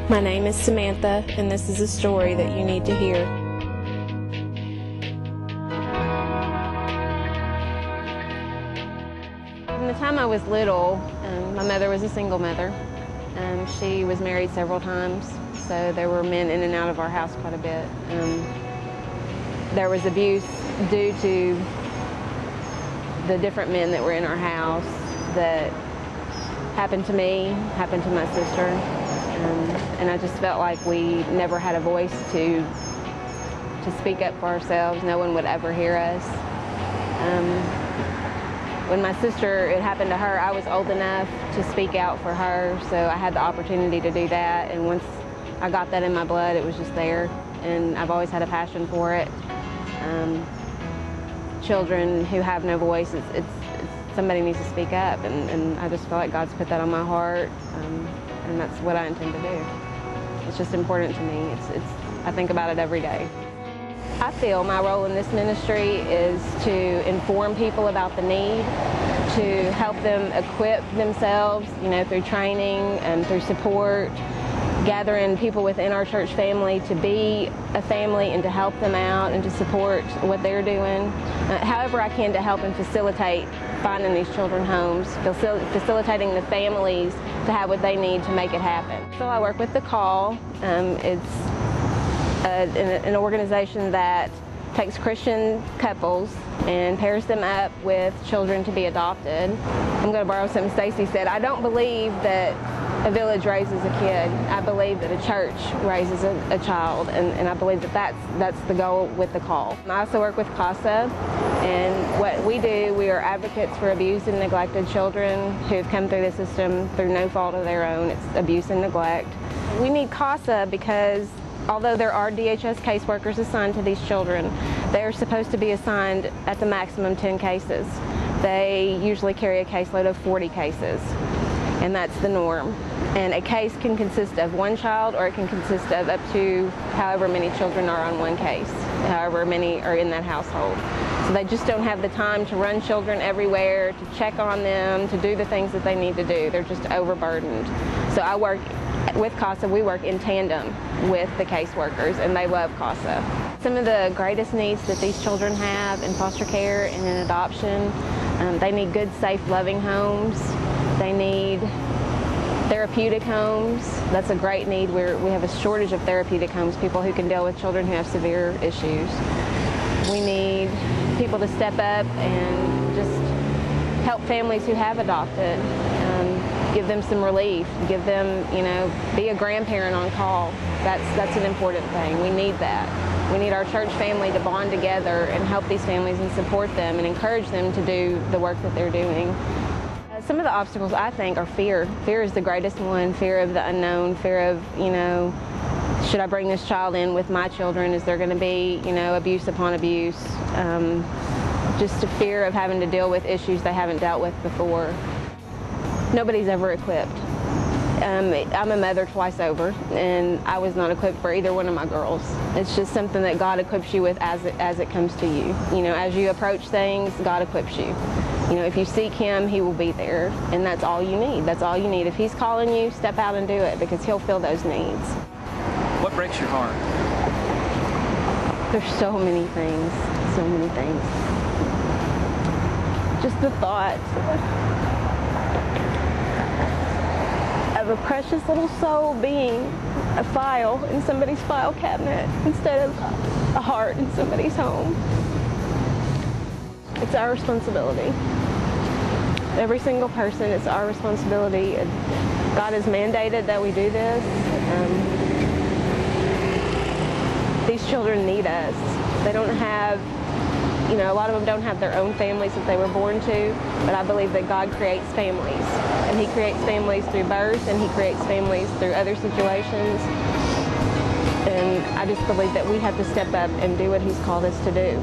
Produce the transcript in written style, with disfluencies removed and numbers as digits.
My name is Samantha, and this is a story that you need to hear. From the time I was little, my mother was a single mother. She was married several times, so there were men in and out of our house quite a bit. There was abuse due to the different men that were in our house that happened to me, happened to my sister. And I just felt like we never had a voice to speak up for ourselves. No one would ever hear us. When my sister, it happened to her, I was old enough to speak out for her, so I had the opportunity to do that. And once I got that in my blood, it was just there. And I've always had a passion for it. Children who have no voice, somebody needs to speak up, and I just feel like God's put that on my heart. And that's what I intend to do. It's just important to me. I think about it every day. I feel my role in this ministry is to inform people about the need, to help them equip themselves, through training and through support, gathering people within our church family to be a family and to help them out and to support what they're doing. However I can to help and facilitate finding these children homes, facilitating the families to have what they need to make it happen. So I work with The Call. It's an organization that takes Christian couples and pairs them up with children to be adopted. I'm going to borrow something Stacy said. I don't believe that a village raises a kid. I believe that a church raises a child, and I believe that that's the goal with The Call. I also work with CASA, and what we do, we are advocates for abused and neglected children who have come through the system through no fault of their own. It's abuse and neglect. We need CASA because although there are DHS caseworkers assigned to these children, they are supposed to be assigned at the maximum 10 cases. They usually carry a caseload of 40 cases, and that's the norm. And a case can consist of one child, or it can consist of up to however many children are on one case, however many are in that household. So they just don't have the time to run children everywhere, to check on them, to do the things that they need to do. They're just overburdened. So I work with CASA, we work in tandem with the caseworkers, and they love CASA. Some of the greatest needs that these children have in foster care and in adoption, they need good, safe, loving homes. They need therapeutic homes. That's a great need. We have a shortage of therapeutic homes, people who can deal with children who have severe issues. We need people to step up and just help families who have adopted, give them some relief, give them, be a grandparent on call. That's an important thing. We need that. We need our church family to bond together and help these families and support them and encourage them to do the work that they're doing. Some of the obstacles, I think, are fear. Fear is the greatest one. Fear of the unknown, fear of, should I bring this child in with my children? Is there going to be, abuse upon abuse? Just a fear of having to deal with issues they haven't dealt with before. Nobody's ever equipped. I'm a mother twice over, and I was not equipped for either one of my girls. It's just something that God equips you with as it comes to you. As you approach things, God equips you. If you seek Him, He will be there, and that's all you need. That's all you need. If He's calling you, step out and do it, because He'll fill those needs. What breaks your heart? There's so many things, so many things. Just the thought of a precious little soul being a file in somebody's file cabinet instead of a heart in somebody's home. It's our responsibility. Every single person, it's our responsibility. God has mandated that we do this. These children need us. They don't have, a lot of them don't have their own families that they were born to, but I believe that God creates families. And He creates families through birth, and He creates families through other situations. And I just believe that we have to step up and do what He's called us to do.